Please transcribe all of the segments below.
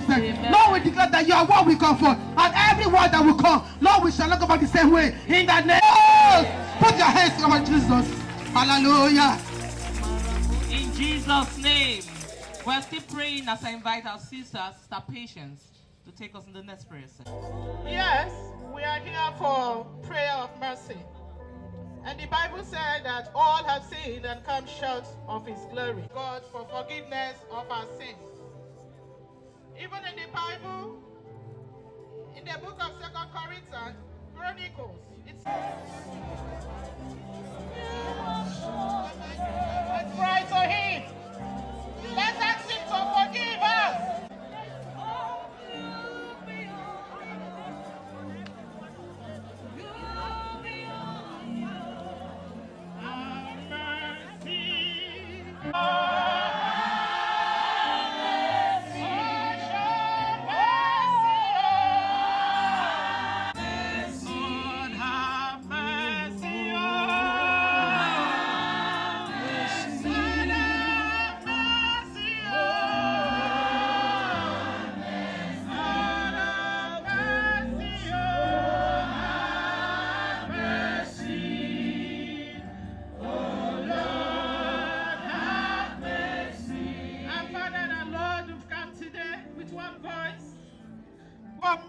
said. Lord, we declare that you are what we come for. And every word that will come, Lord, we shall not go back the same way. In the name. Put your hands together, Jesus. Hallelujah. In Jesus' name. We're still praying as I invite our sisters, Sister Patience, to take us in the next prayer session. Yes, we are here for prayer of mercy. And the Bible said that all have sinned and come short of his glory. God for forgiveness of our sins. Even in the Bible, in the book of 2 Corinthians, Chronicles, it's let's cry to him. Let's ask him to forgive us.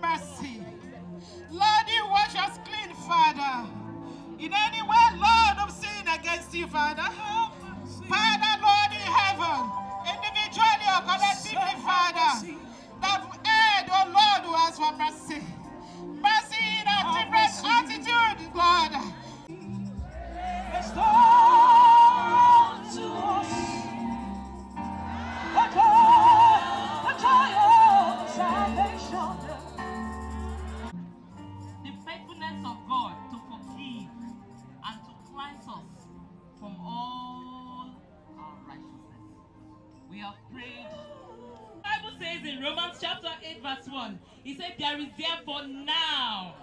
Mercy. Lord, you wash us clean, Father. In any way, Lord, of sin against you, Father. Father, Lord, in heaven, individually or collectively, Father, that aid, oh Lord, who ask for mercy. Mercy in a different attitude, God. Restore to us the joy of salvation. The faithfulness of God to forgive and to cleanse us from all our righteousness. We have prayed. The Bible says in Romans chapter 8 verse 1, it said there is therefore now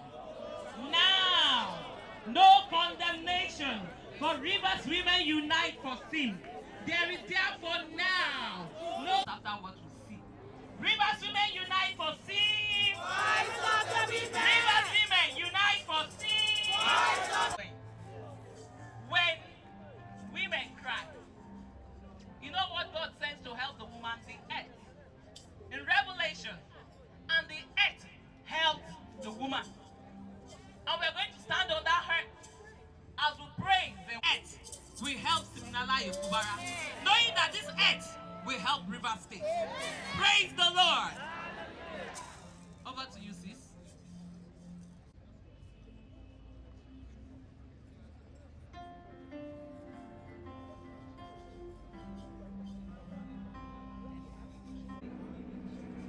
no condemnation for rivers women unite for sin. There is therefore now no after what we see. Rivers women unite for sin. Rivers women unite for sin. When women cry, you know what God sends to help the woman? The earth. In Revelation, and the earth helped the woman. And we're going to stand on that earth as we pray. The earth will help Siminala Fubara, knowing that this earth will help River State. Praise the Lord. Over to you, sis.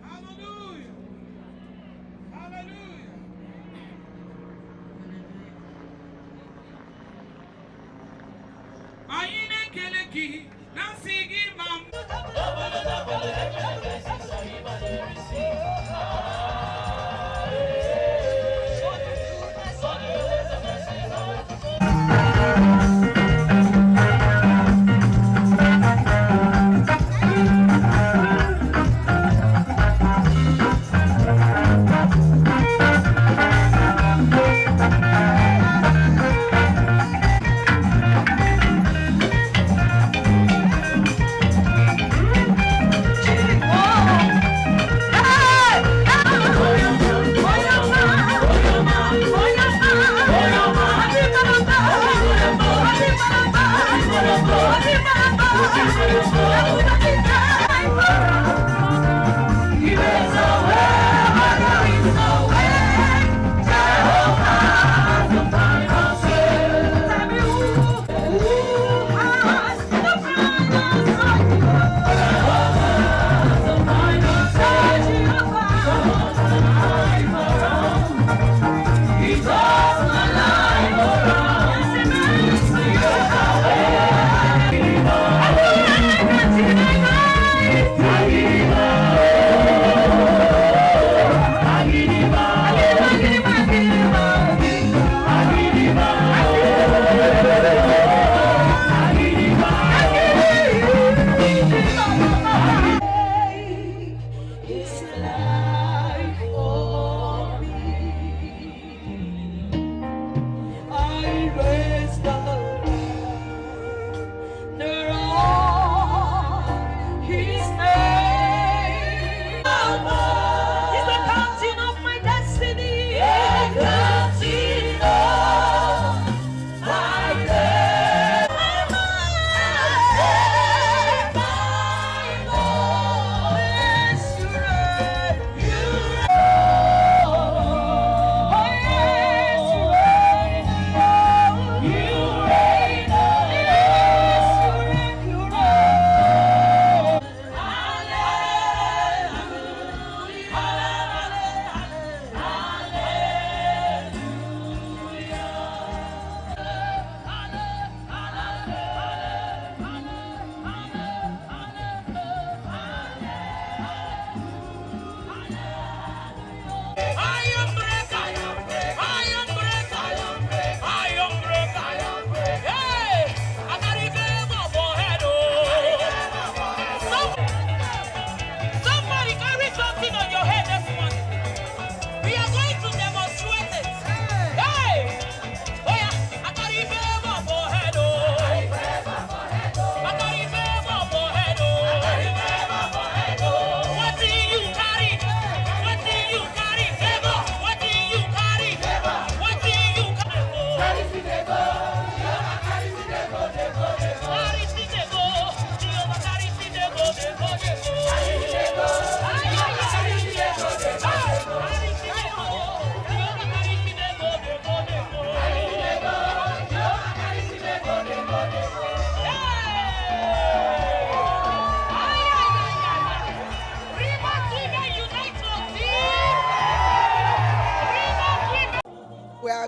Hallelujah. Hallelujah. Ayine keleki, nasigi mam.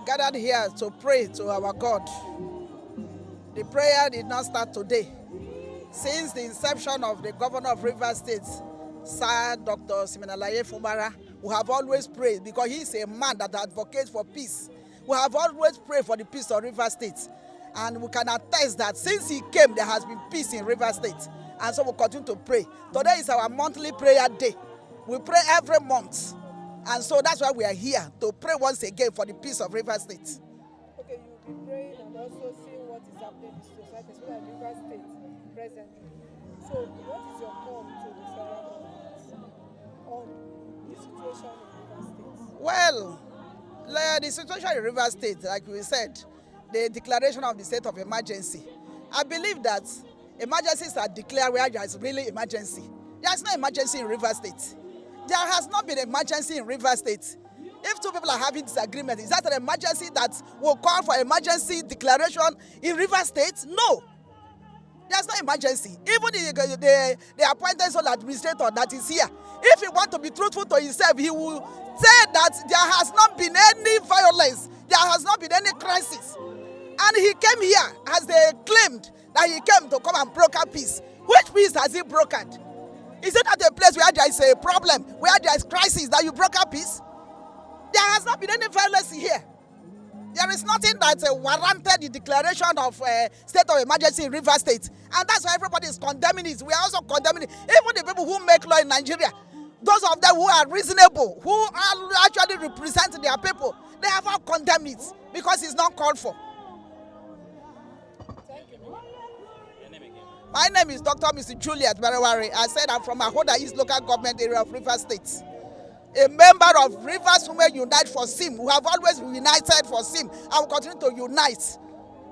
are gathered here to pray to our God. The prayer did not start today. Since the inception of the governor of Rivers State, Sir Dr. Simenalaye Fubara, we have always prayed because he is a man that advocates for peace. We have always prayed for the peace of Rivers State. And we can attest that since he came, there has been peace in Rivers State. And so we'll continue to pray. Today is our monthly prayer day. We pray every month. And so that's why we are here, to pray once again for the peace of Rivers State. Okay, you'll be praying and also seeing what is happening in the society, especially at Rivers State presently. So what is your call to the federal government on the situation in Rivers State? Well, the situation in Rivers State, like we said, the declaration of the state of emergency. I believe that emergencies are declared where there is really emergency. There is no emergency in Rivers State. There has not been an emergency in Rivers State. If two people are having disagreement, is that an emergency that will call for emergency declaration in Rivers State? No. There's no emergency. Even the appointed sole administrator that is here, if he wants to be truthful to himself, he will say that there has not been any violence, there has not been any crisis. And he came here as they claimed that he came to come and broker peace. Which peace has he brokered? Is it at a place where there is a problem, where there is crisis, that you broker peace? There has not been any violence here. There is nothing that warranted the declaration of state of emergency in Rivers State. And that's why everybody is condemning it. We are also condemning it. Even the people who make law in Nigeria, those of them who are reasonable, who are actually representing their people, they have all condemned it because it's not called for. My name is Dr. Mr. Juliet Berewari. I said I'm from Ahoda East Local Government Area of Rivers State. A member of Rivers Women Unite for SIM. We have always united for SIM. I will continue to unite.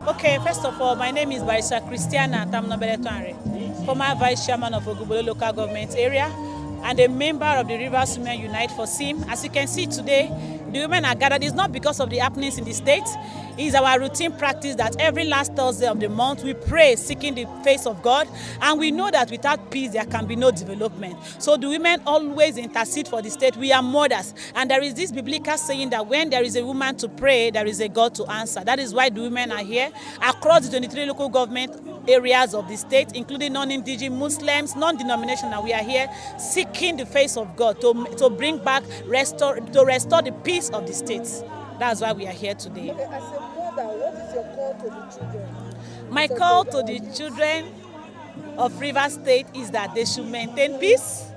Okay, first of all, my name is Barrister Christiana Tamnobeletuanre, former Vice Chairman of Ogubolo Local Government Area and a member of the Rivers Women Unite for SIM. As you can see today, the women are gathered. It's not because of the happenings in the state. It's our routine practice that every last Thursday of the month we pray seeking the face of God, and we know that without peace there can be no development. So the women always intercede for the state. We are mothers, and there is this biblical saying that when there is a woman to pray, there is a God to answer. That is why the women are here across the 23 local government areas of the state, including non-indigenous Muslims, non-denominational. We are here seeking the face of God to bring back, restore the peace of the states. That's why we are here today. Okay, as a mother, what is your call to the children? My call to the children of Rivers State is that they should maintain peace.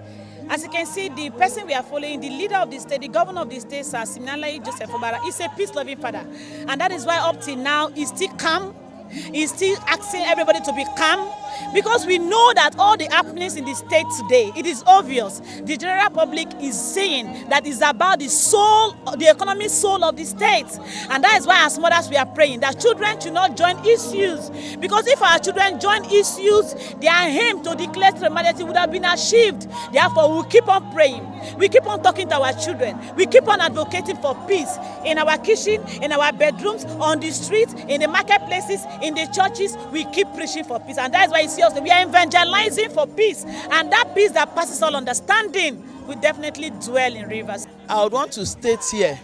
As you can see, the person we are following, the leader of the state, the governor of the state, Sir Simenalaye Joseph Fubara, is a peace-loving father. And that is why up till now, he's still calm. He's still asking everybody to be calm, because we know that all the happenings in the state today, it is obvious. The general public is saying that it's about the soul, the economic soul of the state. And that is why as mothers we are praying that children should not join issues. Because if our children join issues, their aim to declare emergency would have been achieved. Therefore, we keep on praying. We keep on talking to our children. We keep on advocating for peace in our kitchen, in our bedrooms, on the streets, in the marketplaces, in the churches. We keep preaching for peace. And that is why you see us, we are evangelizing for peace. And that peace that passes all understanding will definitely dwell in Rivers. I would want to state here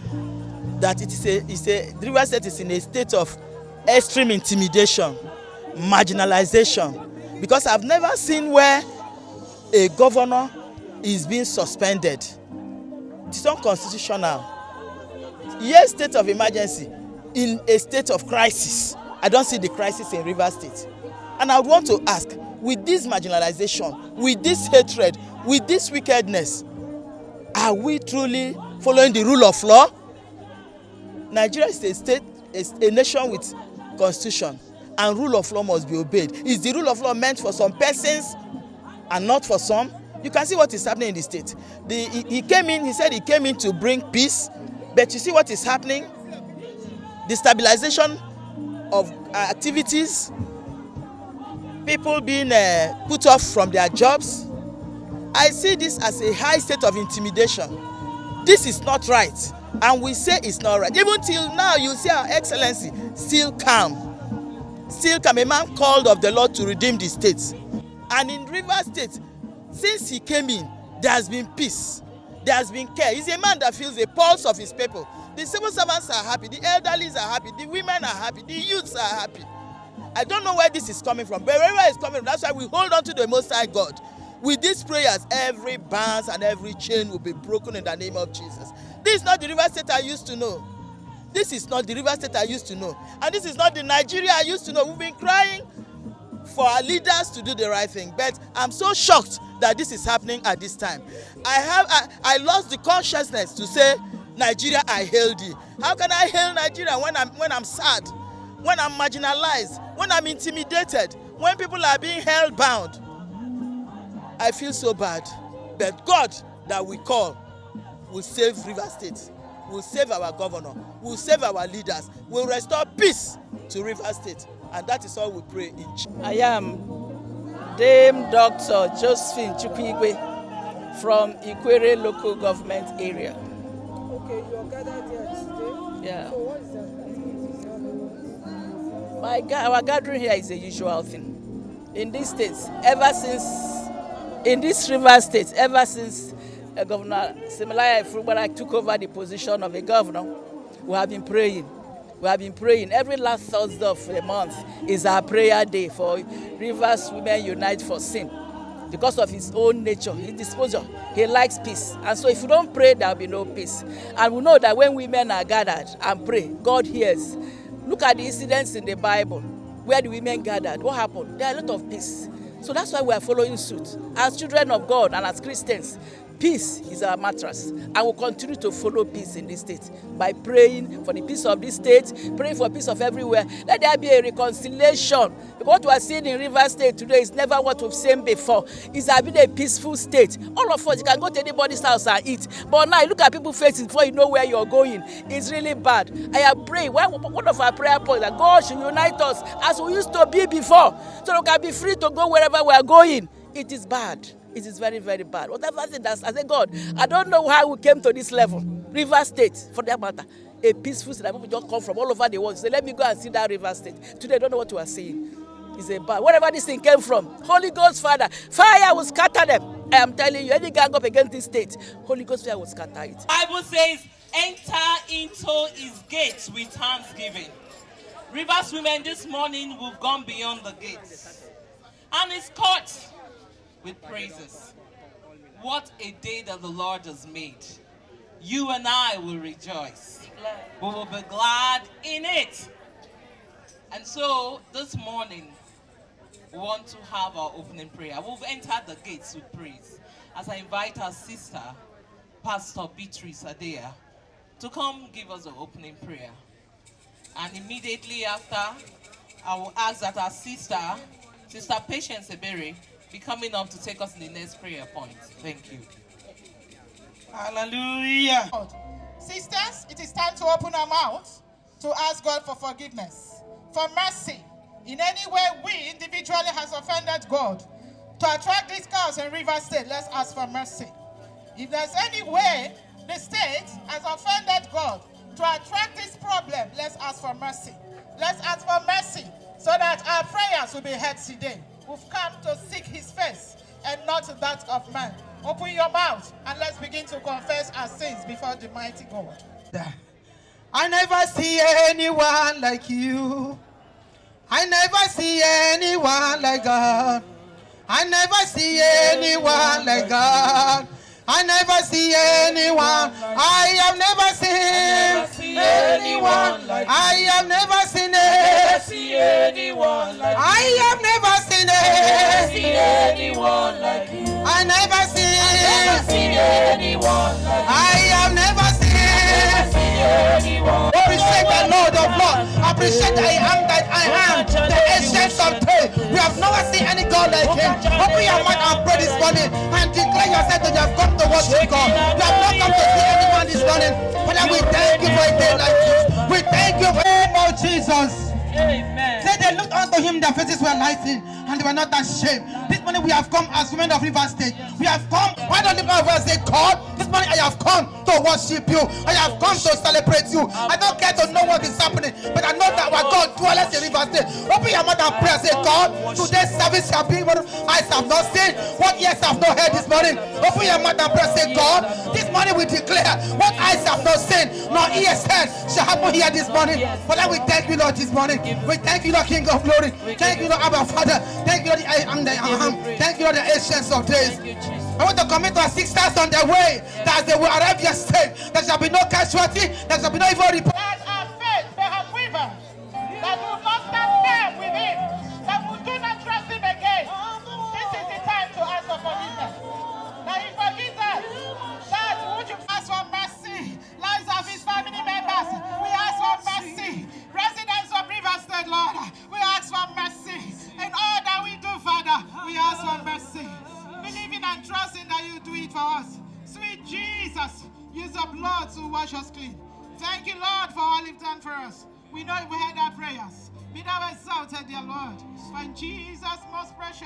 that Rivers State is in a state of extreme intimidation, marginalization, because I've never seen where a governor is being suspended. It's unconstitutional. Yes, state of emergency in a state of crisis. I don't see the crisis in Rivers State. And I would want to ask, with this marginalization, with this hatred, with this wickedness, are we truly following the rule of law? Nigeria is a state, is a nation with constitution, and rule of law must be obeyed. Is the rule of law meant for some persons and not for some? You can see what is happening in the state. He came in, he said he came in to bring peace, but you see what is happening? The stabilization of activities, people being put off from their jobs. I see this as a high state of intimidation. This is not right, and we say it's not right. Even till now, you see our excellency still calm. Still calm. A man called of the Lord to redeem the state. And in Rivers State, since he came in, there has been peace. There has been care. He's a man that feels the pulse of his people. The civil servants are happy, the elderlies are happy, the women are happy, the youths are happy. I don't know where this is coming from, but wherever it's coming from, that's why we hold on to the Most High God. With these prayers, every band and every chain will be broken in the name of Jesus. This is not the River State I used to know. This is not the River State I used to know. And this is not the Nigeria I used to know. We've been crying for our leaders to do the right thing. But I'm so shocked that this is happening at this time. I lost the consciousness to say, Nigeria, I hail thee. How can I hail Nigeria when I'm sad, when I'm marginalized, when I'm intimidated, when people are being held bound? I feel so bad. But God that we call will save River State, will save our governor, will save our leaders, will restore peace to River State. And that is all we pray in Jesus. I am Dame Dr. Josephine Chukwigwe from Ikwere local government area. Okay, you are gathered here today. Yeah. So what is that? Our gathering here is a usual thing. In these states, ever since, in this River State, ever since Governor Fubara took over the position of a governor, we have been praying. We have been praying. Every last Thursday of the month is our prayer day for Rivers Women Unite for Sin. Because of his own nature, his disposal, he likes peace. And so if you don't pray, there will be no peace. And we know that when women are gathered and pray, God hears. Look at the incidents in the Bible where the women gathered. What happened? There are a lot of peace. So that's why we are following suit. As children of God and as Christians, peace is our mattress, and we'll continue to follow peace in this state by praying for the peace of this state, praying for peace of everywhere. Let there be a reconciliation. What we are seeing in River State today is never what we've seen before. It's been a peaceful state. All of us, you can go to anybody's house and eat. But now you look at people's faces before you know where you're going. It's really bad. I am praying. One of our prayer points that God should unite us as we used to be before, so we can be free to go wherever we are going. It is bad. It is very, very bad. Whatever thing that's, I say, God, I don't know how we came to this level. River State, for that matter, a peaceful state that people just come from all over the world. Say, let me go and see that River State. Today, I don't know what we are seeing. It's a bad. Wherever this thing came from, Holy Ghost, Father, fire will scatter them. I am telling you, any gang up against this state, Holy Ghost fire will scatter it. Bible says, enter into his gates with thanksgiving. Rivers women, this morning we've gone beyond the gates. And it's caught with praises. What a day that the Lord has made. You and I will rejoice. We will be glad in it. And so this morning, we want to have our opening prayer. We've entered the gates with praise. As I invite our sister, Pastor Beatrice Adea, to come give us the opening prayer. And immediately after, I will ask that our sister Patience Ebere, be coming up to take us in the next prayer point. Thank you. Hallelujah. Sisters, it is time to open our mouths to ask God for forgiveness, for mercy. In any way we individually has offended God to attract this cause in River State, let's ask for mercy. If there's any way the state has offended God to attract this problem, let's ask for mercy. Let's ask for mercy so that our prayers will be heard today. We've come to seek his face and not that of man. Open your mouth and let's begin to confess our sins before the mighty God. I never see anyone like you. I never see anyone like God. I never see anyone like God. I never see anyone. I have never seen anyone. I have never seen anyone. I have never seen anyone like you. I never see anyone. I have never seen anyone. Appreciate the Lord of Lords. Appreciate I am that I am, the essence of day. We have never seen any God like him. Open your mouth and pray this morning and declare yourself that you have come to worship God. You have not come to see anyone this morning. Father, we thank you for a day like this. We thank you for the name of Jesus. Amen. Say they looked unto him, their faces were lightened, and they were not ashamed. This morning we have come as women of River State. We have come. Why don't the River State God? This morning I have come to worship you. I have come to celebrate you. I don't care to know what is happening, but I know that our God dwells in River State. Open your mouth and pray. Say, God, today's service shall be what eyes have not seen, what ears have not heard this morning. Open your mouth and pray. Say, God, this morning we declare what eyes have not seen, nor ears heard shall happen here this morning. Father, we thank you, Lord, this morning. We thank you, Lord, King of Glory. Thank you, Lord, Abba Father. Thank you, Lord, the I am the I am. Thank you, Lord, the Ancients of Days. I want to commit our sisters on their way, that they will arrive your state. There shall be no casualty, there shall be no evil report. That our faith may have quivered, that we will not stand firm with him, that we do not trust him again. This is the time to ask for forgiveness. Now he forgives us. That would you ask for mercy? Lives of his family members, we ask for mercy. Residents of River State, Lord, we ask for mercy. In all that we do, Father, we ask for mercy. Believing and trusting that you do it for us. Sweet Jesus, use your blood to wash us clean. Thank you, Lord, for all you've done for us. We know we heard our prayers. Be thou exalted, dear Lord. For in Jesus' most precious